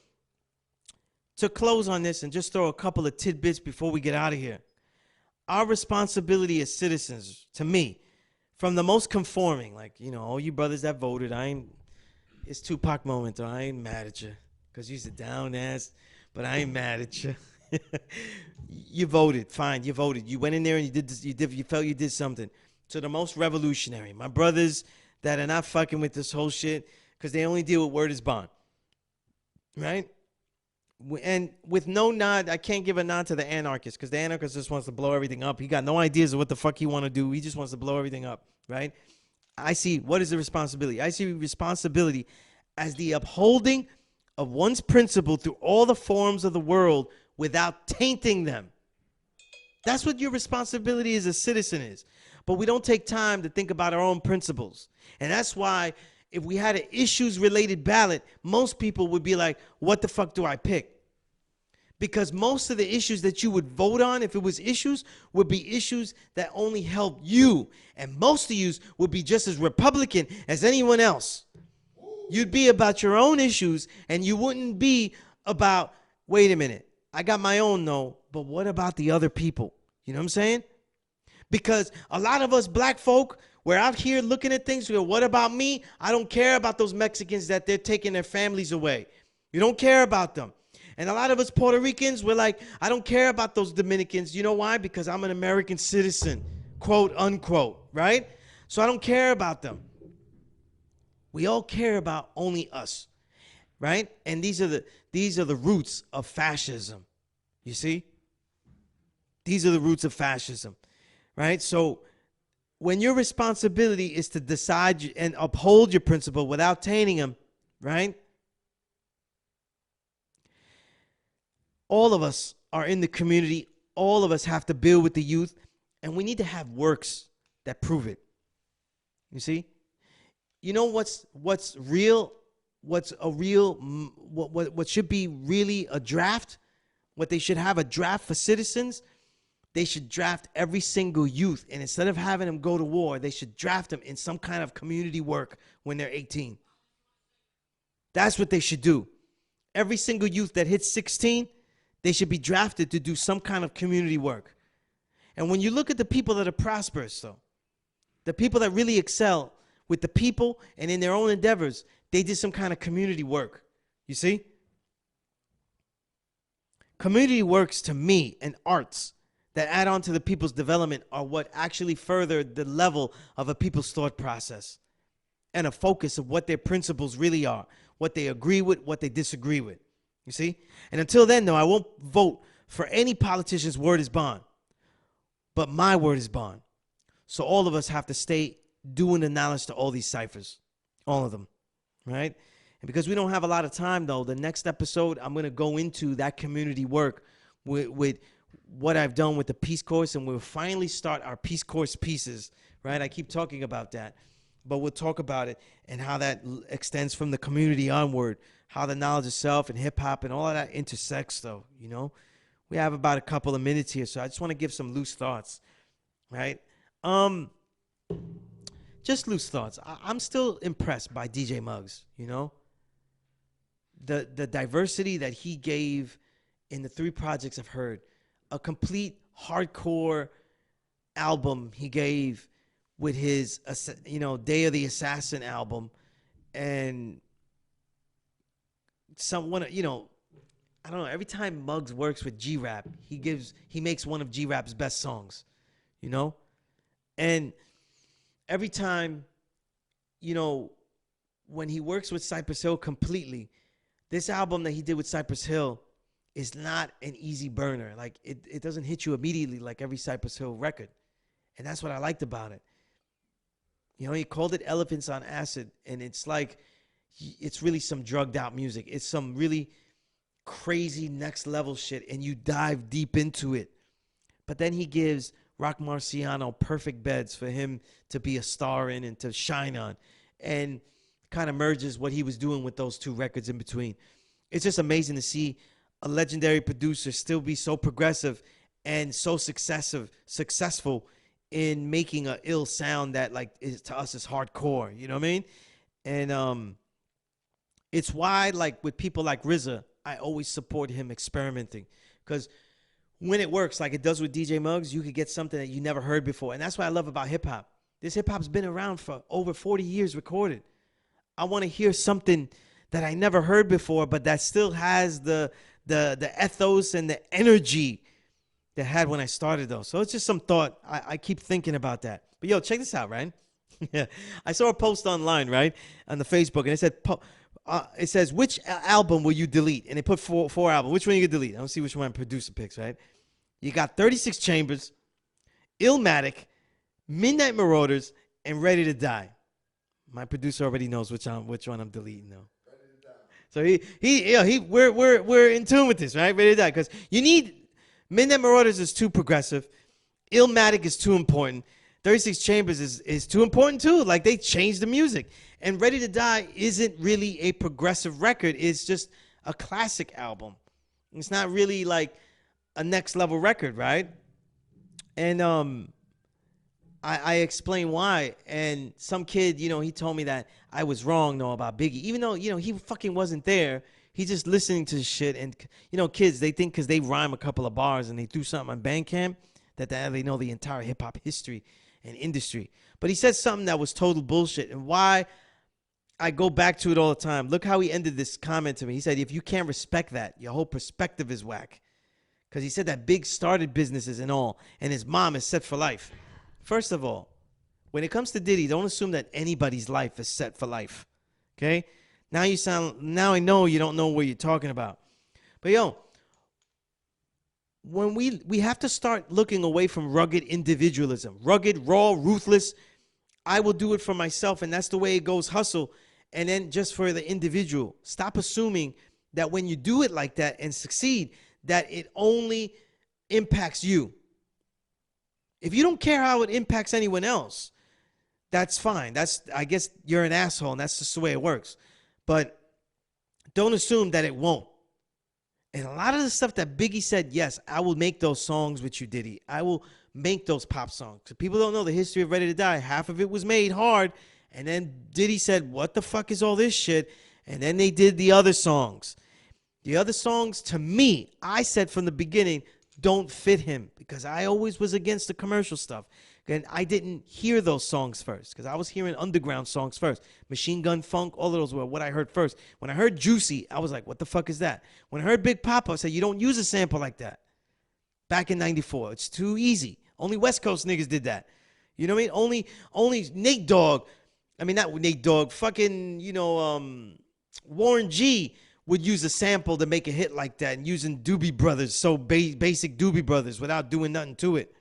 to close on this and just throw a couple of tidbits before we get out of here. Our responsibility as citizens, to me, from the most conforming, all you brothers that voted, it's Tupac moment, though. I ain't mad at you. Because you's a down ass, but I ain't mad at you. You voted, fine, you voted. You went in there and you did this, you felt you did something. To the most revolutionary, my brothers that are not fucking with this whole shit, because they only deal with word is bond, right? And with no nod, I can't give a nod to the anarchist, because the anarchist just wants to blow everything up. He got no ideas of what the fuck he want to do. He just wants to blow everything up, right? I see, what is the responsibility? I see responsibility as the upholding of one's principle through all the forms of the world without tainting them. That's what your responsibility as a citizen is. But we don't take time to think about our own principles. And that's why if we had an issues-related ballot, most people would be like, what the fuck do I pick? Because most of the issues that you would vote on, if it was issues, would be issues that only help you. And most of you would be just as Republican as anyone else. You'd be about your own issues, and you wouldn't be about, wait a minute, I got my own, no, but what about the other people? You know what I'm saying? Because a lot of us black folk, we're out here looking at things. We go, what about me? I don't care about those Mexicans that they're taking their families away. You don't care about them. And a lot of us Puerto Ricans, we're like, I don't care about those Dominicans. You know why? Because I'm an American citizen, quote, unquote, right? So I don't care about them. We all care about only us, right? And these are the roots of fascism. You see? These are the roots of fascism, right? So when your responsibility is to decide and uphold your principle without tainting them, right? All of us are in the community. All of us have to build with the youth, and we need to have works that prove it. You see? You know what's real? What's a real? What should be really a draft? What they should have a draft for citizens? They should draft every single youth, and instead of having them go to war, they should draft them in some kind of community work when they're 18. That's what they should do. Every single youth that hits 16, they should be drafted to do some kind of community work. And when you look at the people that are prosperous, though, the people that really excel with the people and in their own endeavors, they did some kind of community work. You see? Community works, to me, and arts that add on to the people's development are what actually further the level of a people's thought process and a focus of what their principles really are, what they agree with, what they disagree with. You see? And until then, though, I won't vote for any politician's word is bond, but my word is bond. So all of us have to stay doing the knowledge to all these ciphers, all of them, right? And because we don't have a lot of time, though, the next episode, I'm going to go into that community work with what I've done with the Peace Course, and we'll finally start our Peace Course pieces, right? I keep talking about that, but we'll talk about it and how that extends from the community onward, how the knowledge of self and hip-hop and all of that intersects, though, you know? We have about a couple of minutes here, so I just want to give some loose thoughts, right? Just loose thoughts. I'm still impressed by DJ Muggs, you know? The diversity that he gave in the 3 projects I've heard. A complete hardcore album he gave with his, Day of the Assassin album, and I don't know, every time Muggs works with G-Rap, he makes one of G-Rap's best songs, you know? And every time, when he works with Cypress Hill completely, this album that he did with Cypress Hill is not an easy burner. Like, it doesn't hit you immediately like every Cypress Hill record. And that's what I liked about it. You know, he called it Elephants on Acid, and it's like, it's really some drugged out music. It's some really crazy next level shit, and you dive deep into it. But then he gives Rock Marciano perfect beds for him to be a star in and to shine on, and kind of merges what he was doing with those 2 records in between. It's just amazing to see a legendary producer still be so progressive and so successful in making a ill sound that, like, is to us is hardcore, you know what I mean? And it's why, like, with people like RZA, I always support him experimenting, because when it works like it does with DJ Muggs, you could get something that you never heard before. And that's what I love about hip-hop. This hip-hop's been around for over 40 years recorded. I want to hear something that I never heard before, but that still has the ethos and the energy that I had when I started, though. So it's just some thought. I keep thinking about that. But, yo, check this out, right? Yeah, I saw a post online, right, on the Facebook, and it said, it says, which album will you delete? And they put four albums. Which one you can delete? I don't see which one producer picks, right? You got 36 Chambers, Illmatic, Midnight Marauders, and Ready to Die. My producer already knows which one I'm deleting, though. So we're in tune with this, right? Ready to Die, because you need Midnight Marauders is too progressive, Illmatic is too important, 36 Chambers is too important too. Like, they changed the music, and Ready to Die isn't really a progressive record. It's just a classic album. It's not really like a next level record, right? And I explained why, and some kid, he told me that I was wrong, though, about Biggie. Even though, he fucking wasn't there. He's just listening to shit, and, kids, they think because they rhyme a couple of bars and they do something on Bandcamp that they know the entire hip-hop history and industry. But he said something that was total bullshit, and why I go back to it all the time. Look how he ended this comment to me. He said, if you can't respect that, your whole perspective is whack. Because he said that Big started businesses and all, and his mom is set for life. First of all, when it comes to Diddy, don't assume that anybody's life is set for life. Okay? Now I know you don't know what you're talking about. But yo, when we have to start looking away from rugged individualism, rugged, raw, ruthless. I will do it for myself, and that's the way it goes. Hustle, and then just for the individual. Stop assuming that when you do it like that and succeed, that it only impacts you. If you don't care how it impacts anyone else, that's fine. I guess you're an asshole, and that's just the way it works. But don't assume that it won't. And a lot of the stuff that Biggie said, yes, I will make those songs with you, Diddy. I will make those pop songs. So people don't know the history of Ready to Die. Half of it was made hard. And then Diddy said, what the fuck is all this shit? And then they did the other songs. The other songs, to me, I said from the beginning, don't fit him. Because I always was against the commercial stuff. And I didn't hear those songs first. Because I was hearing underground songs first. Machine Gun Funk, all of those were what I heard first. When I heard Juicy, I was like, what the fuck is that? When I heard Big Papa, I said, you don't use a sample like that. Back in 94. It's too easy. Only West Coast niggas did that. You know what I mean? Only Nate Dogg. I mean, not Nate Dogg. Fucking, Warren G would use a sample to make a hit like that, and using Doobie Brothers, so basic Doobie Brothers, without doing nothing to it.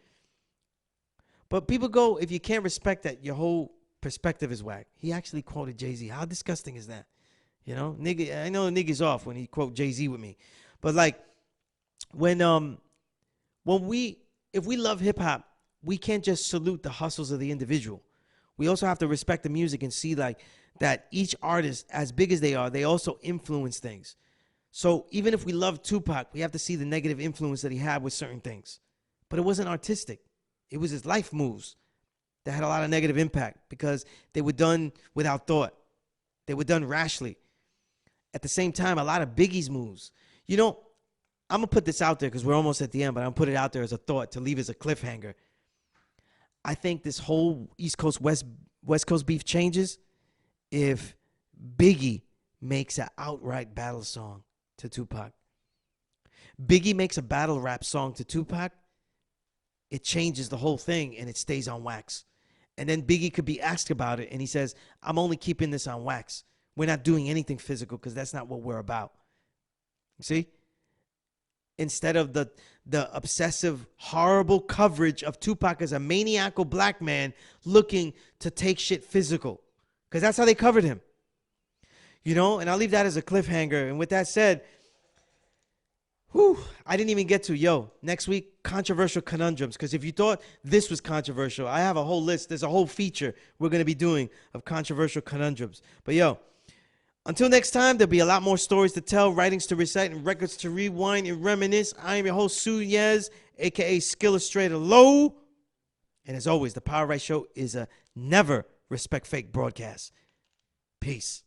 But people go, if you can't respect that, your whole perspective is whack. He actually quoted Jay-Z. How disgusting is that? You know, nigga, I know the nigga's off when he quote Jay-Z with me. But like, if we love hip hop, we can't just salute the hustles of the individual. We also have to respect the music and see like that each artist, as big as they are, they also influence things. So even if we love Tupac, we have to see the negative influence that he had with certain things. But it wasn't artistic. It was his life moves that had a lot of negative impact because they were done without thought. They were done rashly. At the same time, a lot of Biggie's moves. You know, I'm going to put this out there because we're almost at the end, but I'm going to put it out there as a thought to leave as a cliffhanger. I think this whole East Coast, West Coast beef changes if Biggie makes an outright battle song to Tupac. Biggie makes a battle rap song to Tupac, it changes the whole thing and it stays on wax. And then Biggie could be asked about it and he says, I'm only keeping this on wax. We're not doing anything physical because that's not what we're about. See? Instead of the obsessive, horrible coverage of Tupac as a maniacal black man looking to take shit physical. Because that's how they covered him. You know, and I'll leave that as a cliffhanger. And with that said, I didn't even get to, next week, controversial conundrums. Because if you thought this was controversial, I have a whole list. There's a whole feature we're going to be doing of controversial conundrums. But until next time, there'll be a lot more stories to tell, writings to recite, and records to rewind and reminisce. I am your host, Suyez, a.k.a. Skillustrator Low. And as always, the Power Right Show is a never respect fake broadcast. Peace.